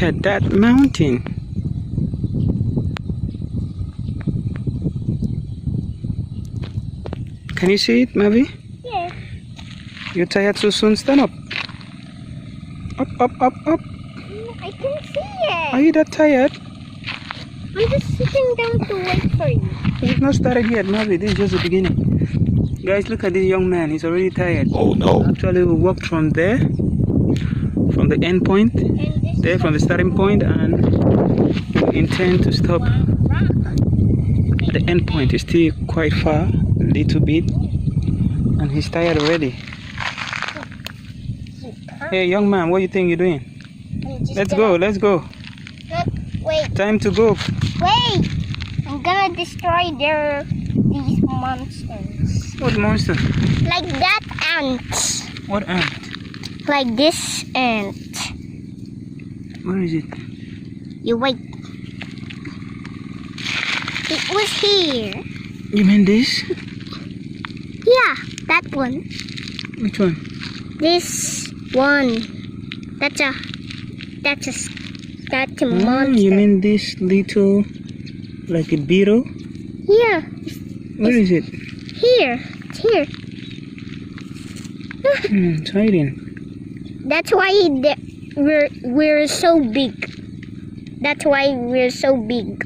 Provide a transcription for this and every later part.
Look at that mountain. Can you see it, Mavi? Yeah. You're tired so soon? Stand up. Up, up, up, up. I can see it. Are you that tired? I'm just sitting down to wait for you. We've not started yet, Mavi. This is just the beginning. Guys, look at this young man. He's already tired. Oh no. Actually, we walked from there, from the end point, there from the starting point, and we intend to stop at the end point. It's still quite far, a little bit, and he's tired already. Hey, young man, what do you think you're doing? Let's go, let's go. Wait, Time to go. wait! I'm gonna destroy these monsters. What monster? Like that ant. What ant? Like this ant. Where is it? You wait. It was here. You mean this? Yeah, that one. Which one? This one. That's a Oh, monster. you mean this little, like a beetle? Yeah, Where is it? here. It's here. It's hiding. That's why we're so big. That's why we're so big.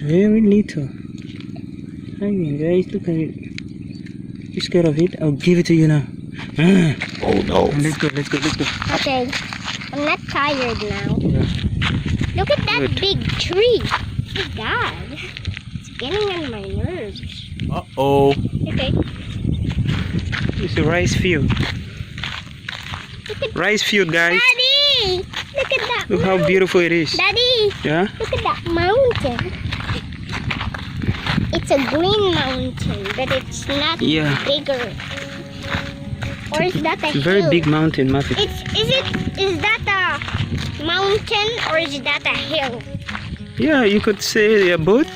Very little. Hiding, guys. Look at it. You scared of it? I'll give it to you now. Oh no. Let's go, let's go, let's go. Okay, I'm not tired now. Yeah. Look at that Good. big tree. Oh my God, it's getting on my nerves. Uh-oh. Okay, It's a rice field. look at Rice field, guys. Daddy. Look at that. Look how mountain. beautiful it is. Daddy, Yeah? look at that mountain. It's a green mountain, but it's not Yeah. bigger. Or is that a It's a very hill? big mountain, Muffy. Is that a mountain or is that a hill? Yeah, you could say they're both.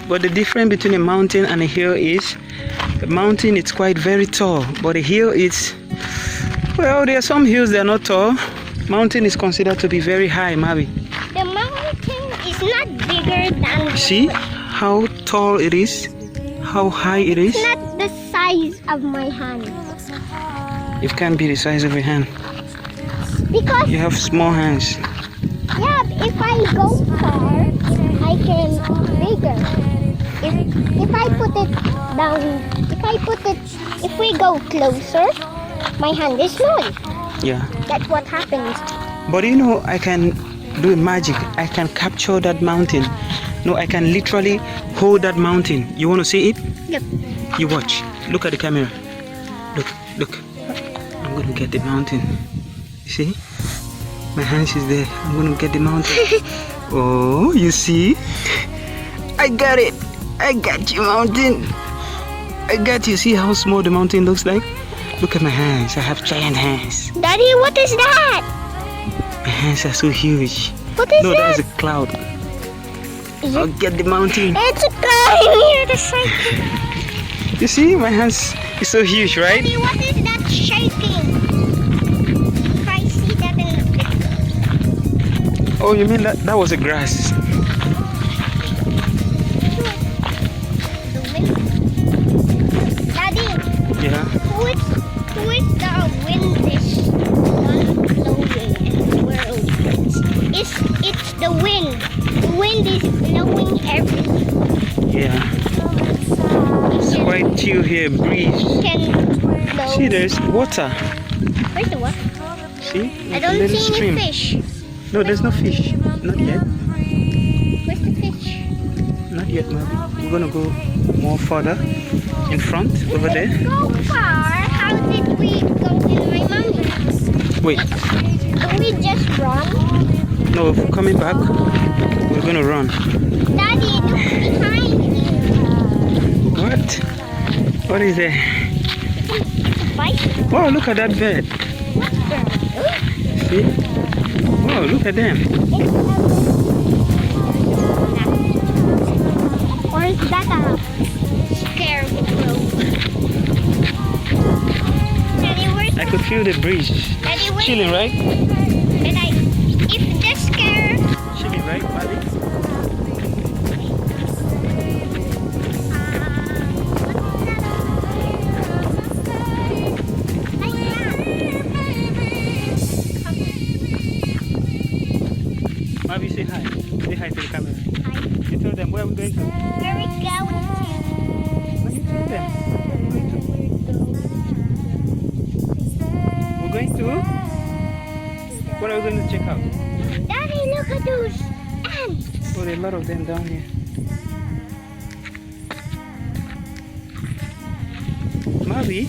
But the difference between a mountain and a hill is the mountain is quite very tall, but a hill is, well, there are some hills that are not tall. Mountain is considered to be very high, Mavi. The mountain is not bigger than the See how tall it is, how high it is. It's not the size of my hand. It can't be the size of your hand. Because You have small hands. yeah, if I go far, I can bigger. If I put it down, if we go closer, my hand is small. Yeah. That's what happens. But you know, I can do magic. I can capture that mountain. No, I can literally hold that mountain. You want to see it? Look. You watch. Look at the camera. Look, look. I'm going to get the mountain. You see? My hands is there. I'm going to get the mountain. Oh, you see? I got it. I got you, mountain. I got you. See how small the mountain looks like? Look at my hands. I have giant hands. Daddy, what is that? My hands are so huge. What is No, that? that is a cloud. Is I'll it? get the mountain. It's a guy near the side. You see, my hands is so huge, right? Daddy, what is that shaking? I see that in the picture. Oh, you mean that was a grass? Daddy, Yeah. who is the windish one blowing in the world? It's the wind. The wind is blowing everything. Yeah. It's quite chill here, breeze. It can blow. See, there's water. Where's the water? See? I There's a don't little see stream. any fish. No, there's no fish. Not yet. Where's the fish? Not yet, maybe. We're gonna go more further in front over there. Go far. How did we go in my mountains? Wait. Do we just run? No, if we're coming back, we're gonna run. Daddy, look behind me. What? What is there? Bicycle. Oh, look at that bird. See? Oh, look at them. Or is that a scarecrow? Daddy, where's I could feel the breeze. Daddy, where's Chilling, right? But if the right, Mavi? Mavi, say hi. Say hi to the camera. Hi. You tell them where we're going to. Where we going to? What you tell them? We're going to. What are we going to check out? Daddy, look at those ants. Oh, there are a lot of them down here. Mavi,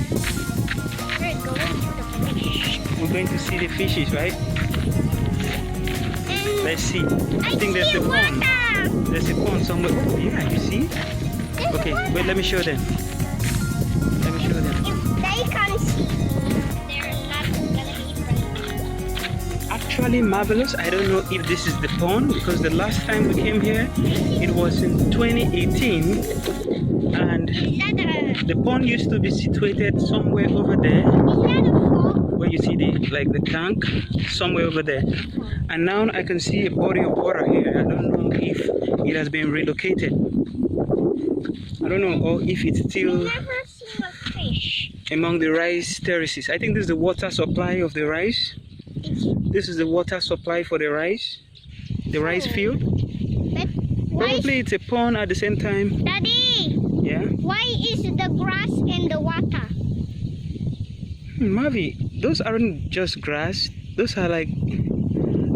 We're going to the fish. we're going to see the fishes, right? And Let's see. I think see there's a pond. water. There's a pond somewhere. Oh, yeah, you see? There's Okay, water. wait, let me show them. Let me show them. If they can see, they're not gonna be friendly. Actually, Marvelous, I don't know if this is the pond because the last time we came here, it was in 2018. And Is that the pond used to be situated somewhere over there. a fall? Where you see the tank somewhere over there, and now I can see a body of water here. I don't know if it has been relocated. I don't know, or if it's still Never seen a fish. among the rice terraces. I think this is the water supply of the rice. This is the water supply for the rice field. But why Probably it's a pond at the same time. Daddy, Yeah. why is the grass in the water? Mavi, those aren't just grass. Those are like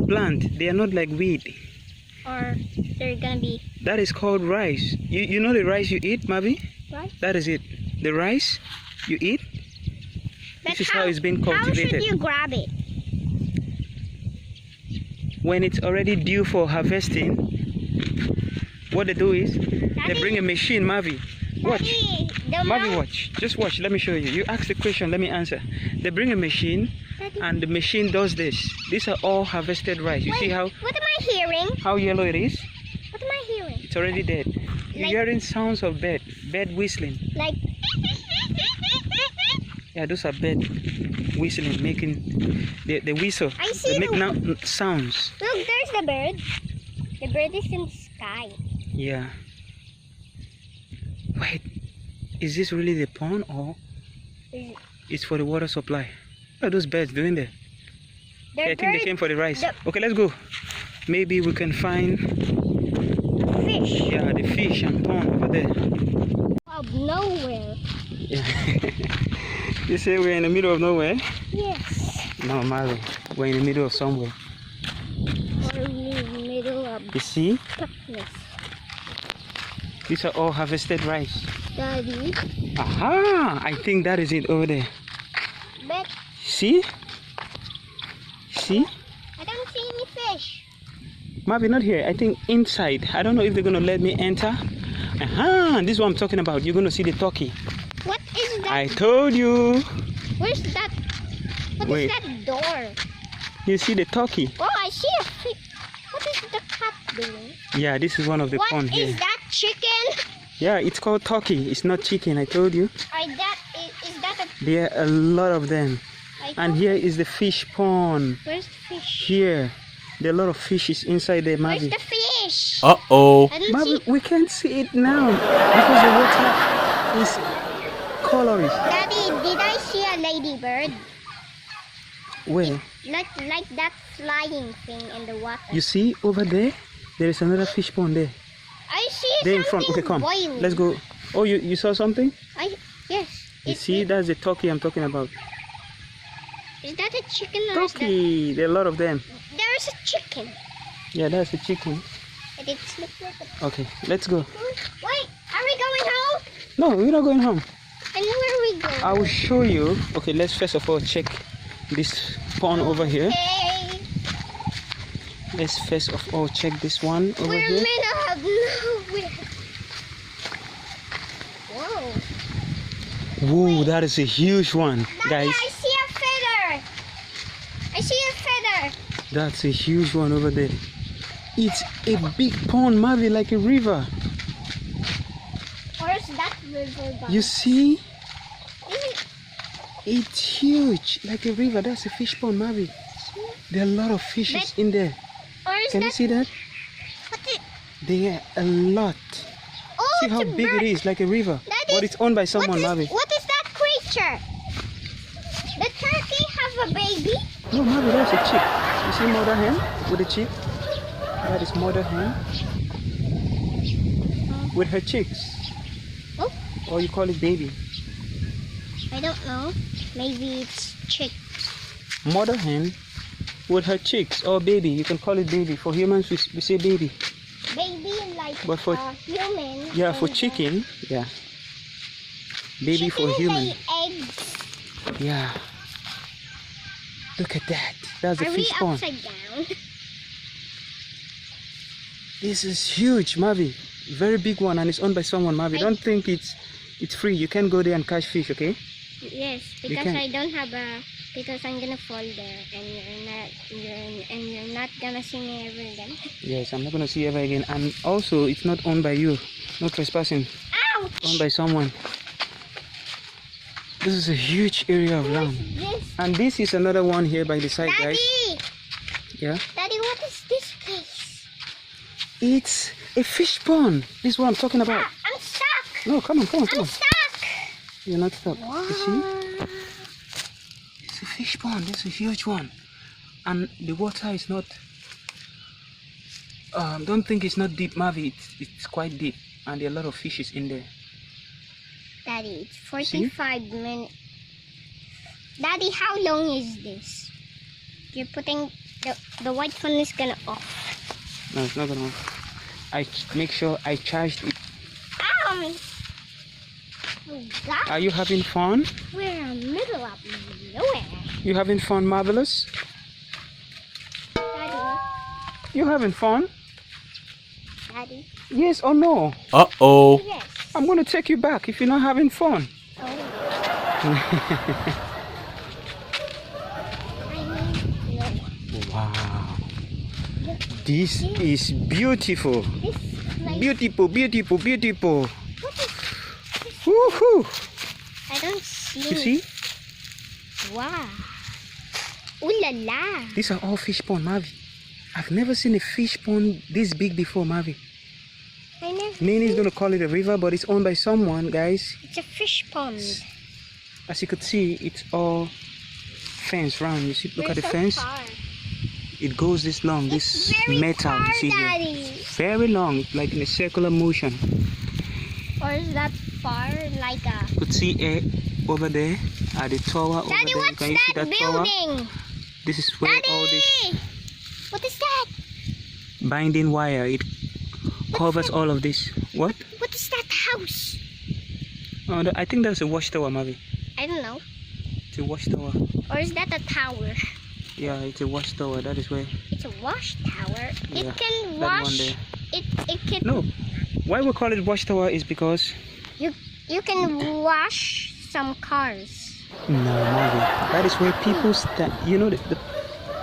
plant. They are not like weed. Or they're gonna be That is called rice. You know the rice you eat, Mavi? what? That is it. The rice you eat. But This is how it's been cultivated. How should you grab it? When it's already due for harvesting, what they do is they bring a machine, Mavi. Watch. Daddy, the Mavi, mouth- watch. Just watch. Let me show you. You ask the question, let me answer. They bring a machine Daddy, and the machine does this. These are all harvested rice. You see how what am I hearing? yellow it is? What am I hearing? It's already dead. You're Like- hearing sounds of bird whistling. Like Yeah, those are bird whistling, making the whistle. I see They make the- now sounds. look, there's the bird. The bird is in the sky. Yeah. Wait, is this really the pond or Is- it's for the water supply? What are those birds doing there? The Yeah, I think they bird came for the rice. the- Okay, let's go. Maybe we can find fish the fish and pond over there. of nowhere. Yeah. You say we're in the middle of nowhere? Yes. No, Mary, we're in the middle of somewhere. Or in the middle of You see? darkness. These are all harvested rice. Daddy, Aha! I think that is it over there. but See? See? I don't see any fish. Marvin, not here. I think inside. I don't know if they're gonna let me enter. Aha! This is what I'm talking about. You're gonna see the turkey. What is that? I told you. Where's that? What Wait. is that door? You see the turkey? Oh, I see a fish. What is the cat doing? Yeah, this is one of the What pond is here. that chicken? Yeah, it's called turkey. It's not chicken. I told you. Is that a? There are a lot of them. And thought- here is the fish pond. Where's the fish? Here, there are a lot of fishes inside there, Where's Mavi. the fish? Uh-oh. I don't Mavi, see. we can't see it now because the water is colorless. Daddy, did I see a ladybird? Where? Like that flying thing in the water. You see over there? There is another fish pond there. I see There in something front. Okay, come. boiling. Let's go. Oh, you saw something? Yes. You see, that's the turkey I'm talking about. Is that a chicken or is that? Turkey. There are a lot of them. There's a chicken. Yeah, that's the chicken. And it looks like a. Okay, let's go. Wait, are we going home? No, we're not going home. And where are we going? I will show you. Okay, let's first of all check this pond over here. Hey, Let's first of all check this one over we're here. middle of nowhere. Whoa. Whoa, that is a huge one, Daddy, guys. I see a feather. I see a feather. That's a huge one over there. It's a big pond, Mavi, like a river. Where's that river by? You see? Is it? It's huge, like a river. That's a fish pond, Mavi. There are a lot of fishes in there. Or is Can you that? see that? There are a lot. Oh, See how it's a big bird. it is, like a river. That But is- it's owned by someone, Mavi. What is that creature? The turkey have a baby? No, Mavi, that's a chick. You see mother hen with a chick? That is mother hen with her chicks. Oh, Or you call it baby. I don't know. Maybe it's chick. Mother hen with her chicks or baby. You can call it baby. For humans, we say baby. Baby like But for- human. Yeah, for and, chicken, yeah. Baby for chicken human. lay eggs. Yeah. Look at that. That's the Are we fish pond. upside down? This is huge, Mavi. Very big one, and it's owned by someone, Mavi. Don't think it's free. You can go there and catch fish, okay? Yes, You because can. I don't have a. Because I'm gonna fall there, and you're not gonna see me ever again. Yes, I'm not gonna see you ever again. And also, it's not owned by you. No trespassing. Owned Ouch! by someone. This is a huge area of land. This, And this is another one here by the side, guys. Daddy, Yeah. Daddy, what is this place? It's a fish pond. This is what I'm talking about. I'm stuck. No, come on, come on, come I'm on. stuck. You're not stuck. You see? What? It's a fish pond. It's a huge one. And the water is not... don't think it's not deep, Mavi. It's quite deep. And there are a lot of fishes in there. Daddy, it's 45 minutes. Daddy, how long is this? You're putting the white phone is gonna off. No, it's not gonna... I make sure I charged it. Ow! Oh God, Are you having fun? we're in the middle of nowhere. You having fun, Marvelous? Daddy, You having fun? Daddy. Yes or no? Uh-oh. Yes. I'm gonna take you back if you're not having fun. Oh. I mean, no. Wow. This is beautiful. This place. Beautiful, beautiful, beautiful. What is? Woohoo! I don't see. You see? Wow. Ooh la la. These are all fish pond, Mavi. I've never seen a fish pond this big before, Mavi. I never. Nini's gonna call it a river, but it's owned by someone, guys. It's a fish pond. As you could see, it's all fence round. You see, look We're at the so fence. far. It goes this long, It's this very metal. far, You see here. Daddy. Very long, like in a circular motion. Or is that far? Like a. You could see air over there at the tower over Daddy, there. what's Can you see that that tower? building? This is where all this Daddy! What is that? binding wire, it covers all of this. What? What is that house? Oh, I think that's a watchtower, Mavi. I don't know. It's a watchtower. Or is that a tower? Yeah, it's a watchtower. That is where. It's a wash tower. Yeah, It can that one wash. there. It can. No, why we call it watchtower is because You can wash some cars. no, Mavi. That is where people stand. You know the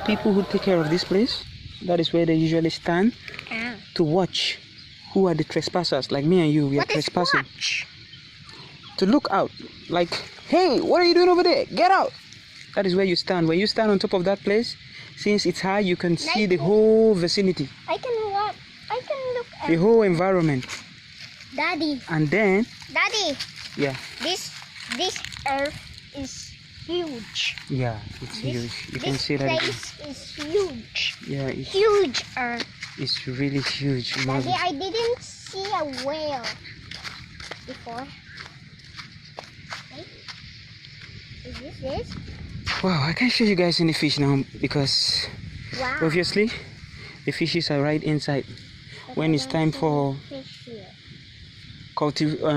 people who take care of this place. That is where they usually stand Ah. to watch who are the trespassers. Like me and you, we are What is trespassing. watch? To look out, like, hey, what are you doing over there? Get out! That is where you stand. When you stand on top of that place, since it's high, you can see the whole vicinity, I can what? I can look the at. whole environment. Daddy, And then, Daddy, yeah, this earth is huge. yeah, it's huge. You can This see that again. place is huge. Yeah, it's Huge earth. really huge. Daddy, Marvin. I didn't see a whale before. Okay. Is this it? Wow, I can't show you guys any fish now because Wow. obviously the fishes are right inside. But When I it's don't time see for fish here.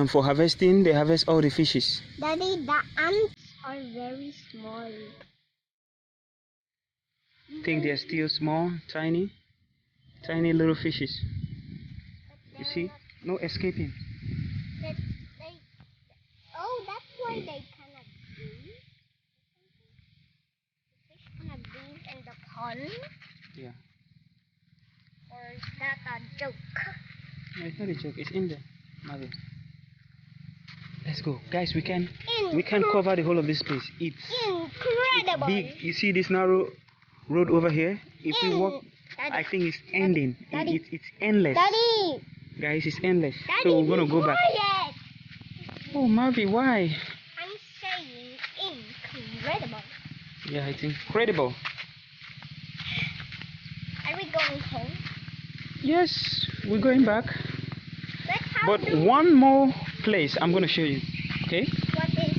for harvesting, they harvest all the fishes. Daddy, the ants are very small. Think they're still small, tiny little fishes. You see? No escaping. Oh, that's why they cannot breathe. The fish cannot breathe in the pond. Yeah. Or is that a joke? No, it's not a joke. It's in there. Marvin. Let's go, guys. We can cover the whole of this place. It's Incredible. big. You see this narrow road over here? If we walk I think it's ending. Daddy. It's endless. Daddy. Guys, it's endless. Daddy, So we're gonna go back. quiet. Oh, Marvy, why? I'm saying incredible. Yeah, it's incredible. Are we going home? Yes, we're going back. But how But do one more place I'm gonna show you. Okay? what is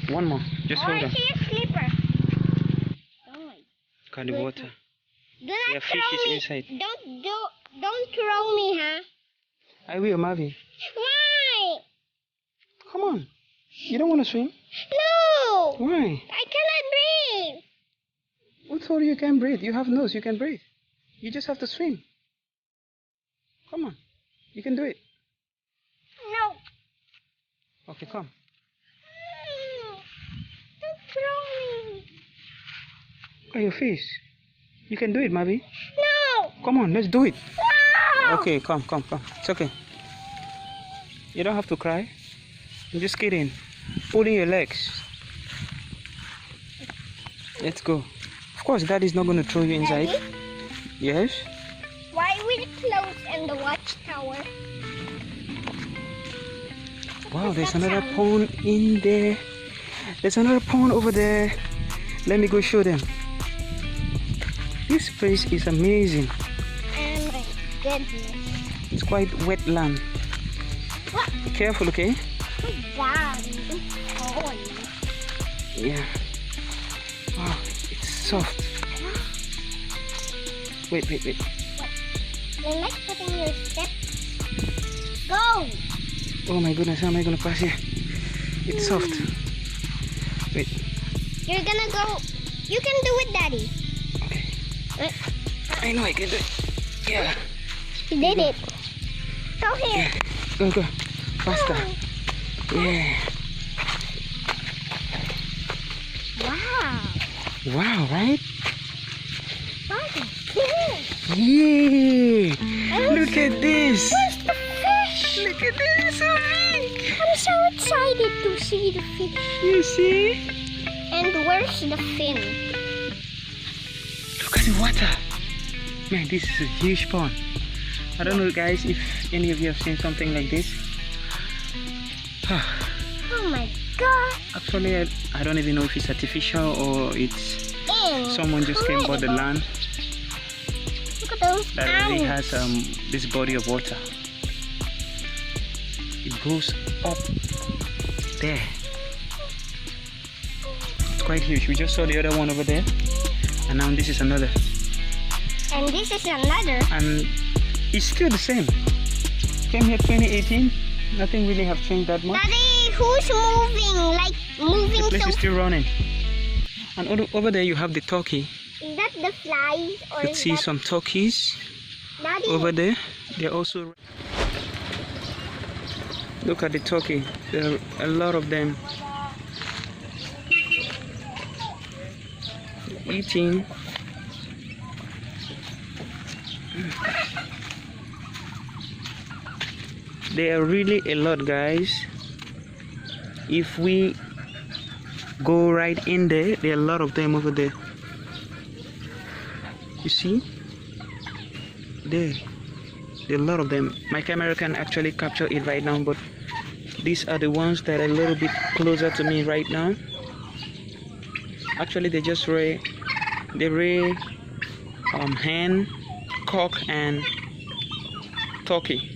now? One more. Just Oh, hold I on. see a slipper. Oh, Look at the water. do not There are throw fishes me. inside. Don't throw me, huh? I will, Marvy. Why? Come on. You don't want to swim? No. Why? I cannot breathe. Who told you can breathe? You have nose. You can breathe. You just have to swim. Come on. You can do it. No. Okay, come. Don't throw me. Look at your face. You can do it, Marvy. No. Come on, let's do it. No. Okay, come. It's okay. You don't have to cry. I'm just kidding. Pull in your legs. Let's go. Of course, Daddy's not going to throw you inside. Daddy? Yes? Why we close in the watchtower? Wow, there's that another sound? pond in there. There's another pond over there. Let me go show them. This place is amazing. Oh my goodness. It's quite wet land. What? Be careful, okay? God, it's cold. Yeah. Wow, it's soft. Wait. They like putting your steps. Go! Oh my goodness, how am I gonna pass here? It's soft. Wait. You're gonna go. You can do it, Daddy. Okay. I know I can do it. Yeah. You did it. Go here. Go. Faster. Yeah. Wow. Wow, right? What is this? Yeah. Look at this. Where's the fish? Look at this. It's so big. I'm so excited to see the fish. You see? And where's the fin? Look at the water. Man, this is a huge pond. I don't know, guys, if any of you have seen something like this. Oh my god. Actually, I don't even know if it's artificial or it's someone just came bought the land Look at those that already ants. has this body of water. It goes up there. It's quite huge. We just saw the other one over there, and now this is another. And this is another. And it's still the same. Came here 2018. Nothing really have changed that much. Daddy, who's moving? Like moving The place so. is still running. And over there you have the turkey. Is that the flies or You could is see that some turkeys Daddy? over there. They're also. Look at the turkey. There are a lot of them eating. There are really a lot, guys. If we go right in there, there are a lot of them over there. You see? There are a lot of them. My camera can actually capture it right now, but these are the ones that are a little bit closer to me right now. Actually, they just lay hen, cock, and turkey.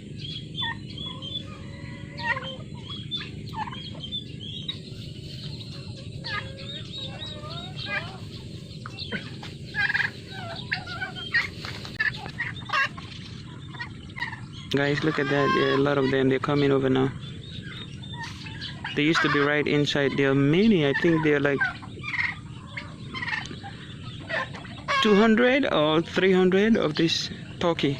Guys, look at that. There are a lot of them. They're coming over now. They used to be right inside. There are many. I think they're like 200 or 300 of this turkey.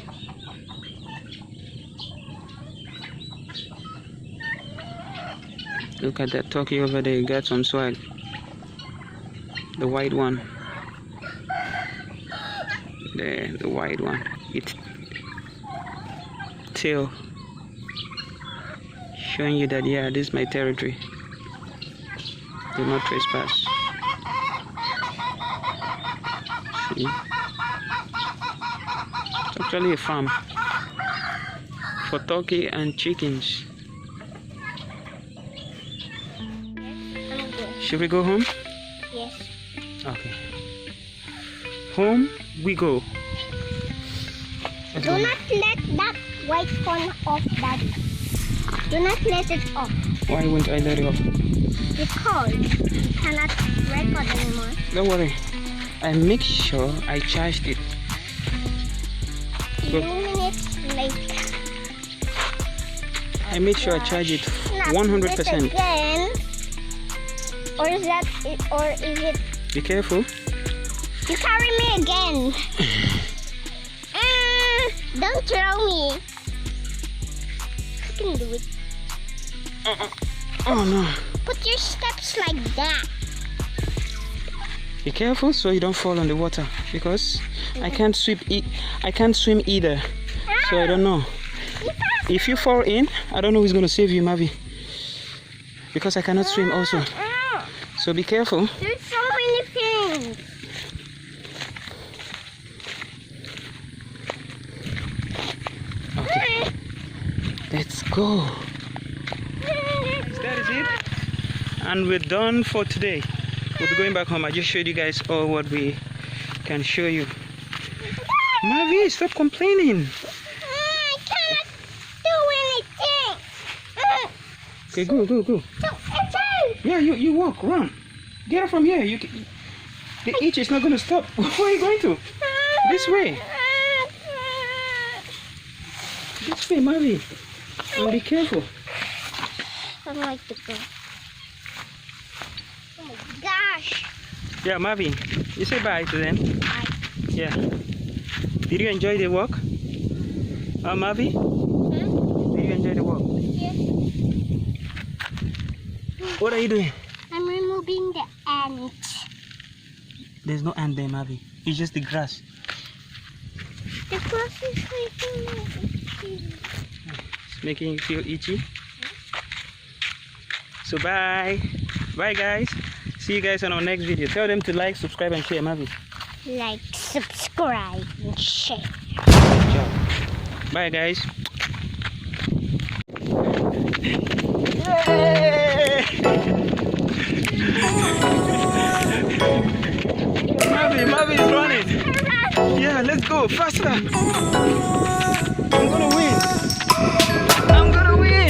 Look at that turkey over there. Got some swag. The white one. There, the white one. It's tail showing you that, yeah, this is my territory. Do not trespass. See? Actually a farm for turkey and chickens. I'm good. Should we go home? Yes. Okay. Home we go. Let's Do go. not let that white phone off, Daddy. Do not let it off. Why won't I let it off? Because you cannot record anymore. Don't worry. I make sure I charged it. Few minutes later. I make sure I charge it Not 100%. it again. Or is that it? Or is it? Be careful. You carry me again. Don't throw me. I can do it. Oh no. Put your steps like that. Be careful so you don't fall on the water, because I can't swim. I can't swim either, so I don't know. If you fall in, I don't know who's gonna save you, Mavi, because I cannot swim also. So be careful. There's so many things. Okay. Let's go. That is it, and we're done for today. We'll be going back home. I just showed you guys all what we can show you. Mavi, stop complaining. I cannot do anything. Okay, go. Yeah, you walk, run. Get up from here. The itch is not going to stop. Where are you going to? This way. This way, Mavi. And be careful. I don't like to go. Oh my gosh. Yeah, Mavi, you say bye to them. Bye. Yeah. Did you enjoy the walk? Mavi? Did you enjoy the walk? Yes. What are you doing? I'm removing the ant. There's no ant there, Mavi. It's just the grass. The grass is making me. It's making you feel itchy. So bye. Bye, guys. See you guys on our next video. Tell them to like, subscribe, and share, Mavi. Like, subscribe, and share. Good job. Bye, guys. Yay! Mavi is running. Yeah, let's go faster. I'm gonna win. I'm gonna win.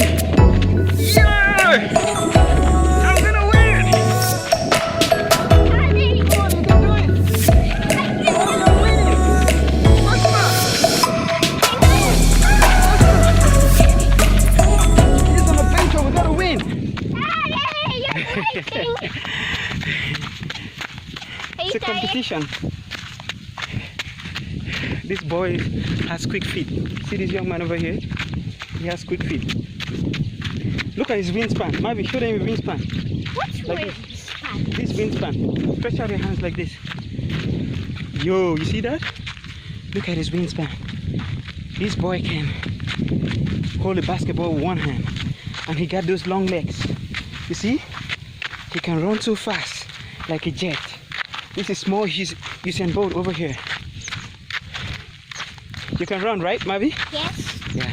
Yeah! I'm gonna win. You can do it. I'm winning. This is an adventure. We gotta win. It's a competition. This boy has quick feet. See this young man over here? He has quick feet. Look at his wingspan. Mavi, show them his wingspan. What's Like wingspan? this wingspan. Stretch out your hands like this. Yo, you see that? Look at his wingspan. This boy can hold a basketball with one hand, and he got those long legs. You see? He can run so fast like a jet. This is small Usain Bolt over here. You can run, right, Mavi? Yes. Yeah.